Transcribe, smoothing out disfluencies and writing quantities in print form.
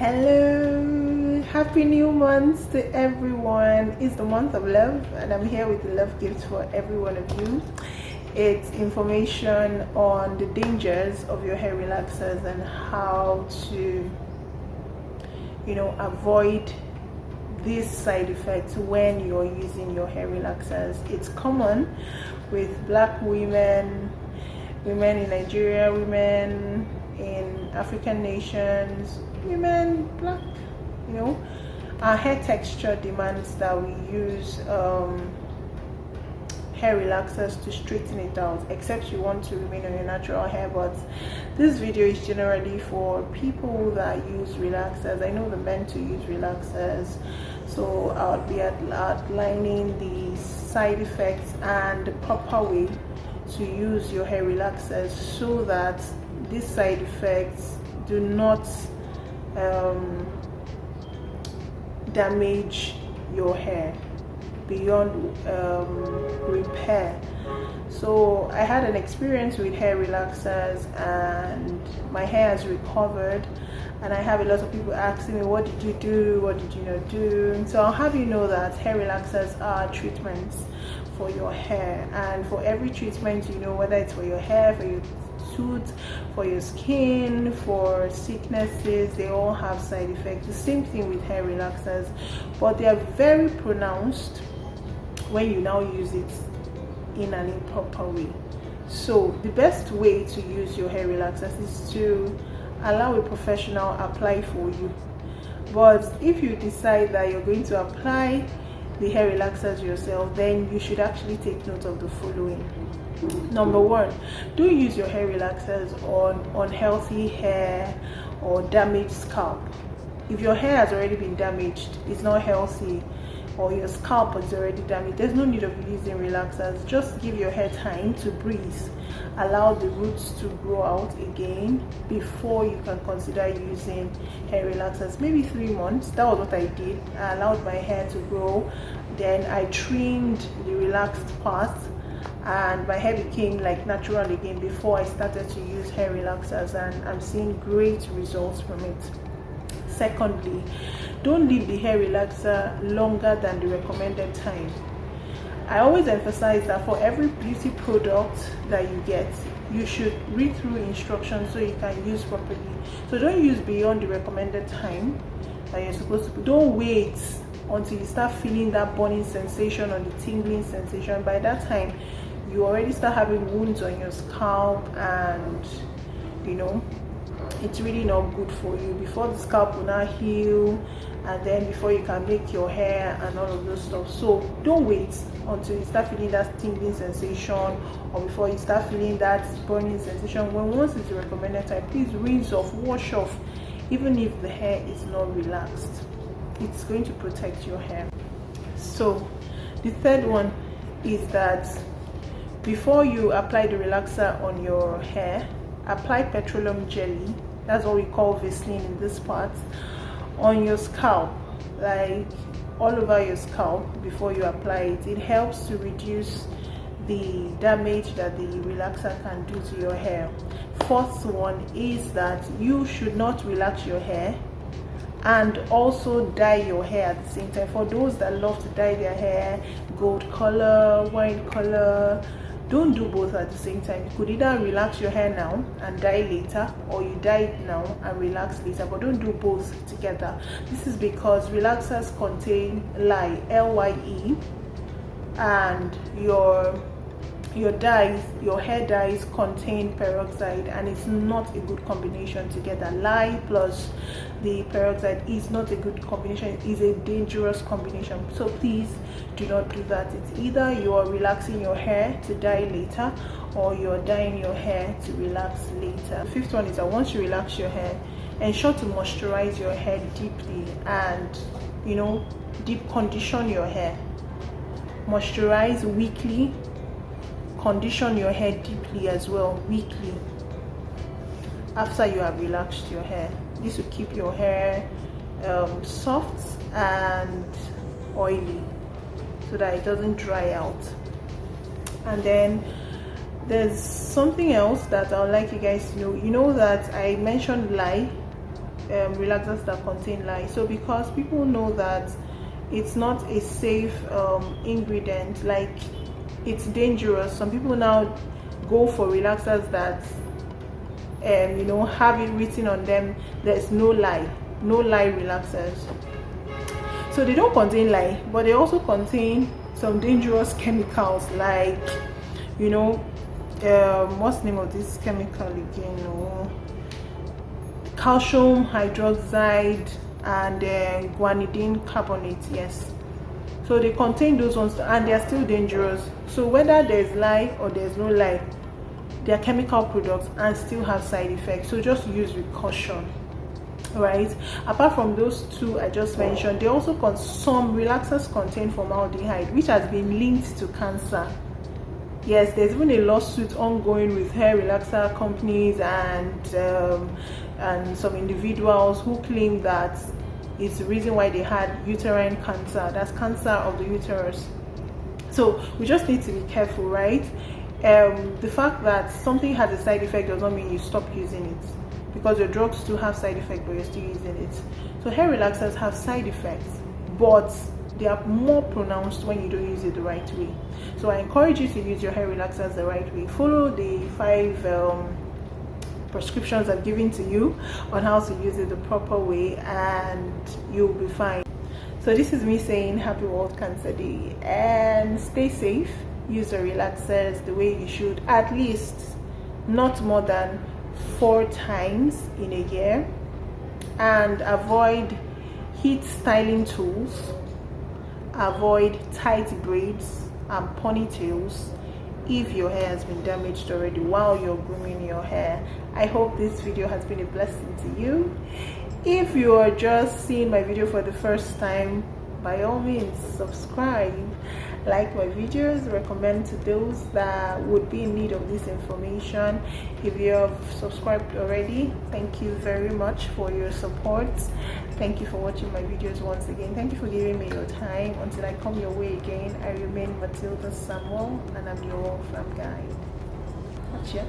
Hello, happy new month to everyone. It's the month of love and I'm here with the love gift for every one of you. It's information on the dangers of your hair relaxers and how to avoid these side effects when you're using your hair relaxers. It's common with black women in Nigeria, women in African nations, women, black, our hair texture demands that we use hair relaxers to straighten it out, except you want to remain on your natural hair. But this video is generally for people that use relaxers. I know the men to use relaxers, so I'll be outlining the side effects and the proper way to use your hair relaxers so that these side effects do not damage your hair beyond repair. So I had an experience with hair relaxers and my hair has recovered, and I have a lot of people asking me, what did you do, what did you not do? So I'll have you know that hair relaxers are treatments for your hair, and for every treatment, whether it's for your hair, for your tooth, for your skin, for sicknesses, they all have side effects. The same thing with hair relaxers, but they are very pronounced when you now use it in an improper way. So the best way to use your hair relaxers is to allow a professional apply for you. But if you decide that you're going to apply the hair relaxers yourself, then you should actually take note of the following. Number one, don't use your hair relaxers on unhealthy hair or damaged scalp. If your hair has already been damaged, it's not healthy, or your scalp is already damaged, there's no need of using relaxers. Just give your hair time to breathe, allow the roots to grow out again before you can consider using hair relaxers. Maybe 3 months. That was what I did. I allowed my hair to grow, then I trimmed the relaxed part, and my hair became like natural again before I started to use hair relaxers, and I'm seeing great results from it. Secondly, don't leave the hair relaxer longer than the recommended time. I always emphasize that for every beauty product that you get, you should read through instructions so you can use properly. So don't use beyond the recommended time that you're supposed to. Don't wait until you start feeling that burning sensation or the tingling sensation. By that time, you already start having wounds on your scalp, and it's really not good for you. Before the scalp will not heal, and then before you can make your hair and all of those stuff. So don't wait until you start feeling that tingling sensation, or before you start feeling that burning sensation. Once it's the recommended time, please rinse off, wash off, even if the hair is not relaxed. It's going to protect your hair. So the third one is that before you apply the relaxer on your hair, apply petroleum jelly, that's what we call Vaseline in this part, on your scalp, like all over your scalp before you apply it. It helps to reduce the damage that the relaxer can do to your hair. Fourth one is that you should not relax your hair and also dye your hair at the same time. For those that love to dye their hair gold color, wine color, don't do both at the same time. You could either relax your hair now and dye later, or you dye it now and relax later, but don't do both together. This is because relaxers contain lye, L-Y-E, and your hair dyes contain peroxide, and it's not a good combination together. Lye plus the peroxide is not a good combination. It is a dangerous combination, so please do not do that. It's either you are relaxing your hair to dye later, or you're dyeing your hair to relax later. The fifth one is that once you relax your hair, ensure to moisturize your hair deeply and deep condition your hair. Moisturize weekly, condition your hair deeply as well weekly after you have relaxed your hair. This will keep your hair soft and oily so that it doesn't dry out. And then there's something else that I would like you guys to know. You know that I mentioned lye relaxers that contain lye. So because people know that it's not a safe ingredient, like it's dangerous, some people now go for relaxers that have it written on them there's no lye relaxers. So they don't contain lye, but they also contain some dangerous chemicals, like what's the name of this chemical again? Calcium hydroxide and guanidine carbonate. Yes, so they contain those ones, and they are still dangerous. So whether there's lye or there's no lye, they are chemical products and still have side effects. So just use with caution, right? Apart from those two I just mentioned, they also some relaxers contain formaldehyde, which has been linked to cancer. Yes, there's even a lawsuit ongoing with hair relaxer companies and some individuals who claim that it's the reason why they had uterine cancer. That's cancer of the uterus. So we just need to be careful, right? The fact that something has a side effect does not mean you stop using it, because your drugs do have side effects, but you're still using it. So hair relaxers have side effects, but they are more pronounced when you don't use it the right way. So I encourage you to use your hair relaxers the right way. Follow the 5 prescriptions I've given to you on how to use it the proper way, and you'll be fine. So this is me saying happy World Cancer Day, and stay safe. Use your relaxers the way you should, at least not more than 4 times in a year, and avoid heat styling tools, avoid tight braids and ponytails if your hair has been damaged already while you're grooming your hair. I hope this video has been a blessing to you. If you are just seeing my video for the first time, by all means subscribe, like my videos, recommend to those that would be in need of this information. If you have subscribed already, thank you very much for your support. Thank you for watching my videos once again. Thank you for giving me your time. Until I come your way again, I remain Matilda Samuel, and I'm your Wolfram Guide. Gotcha.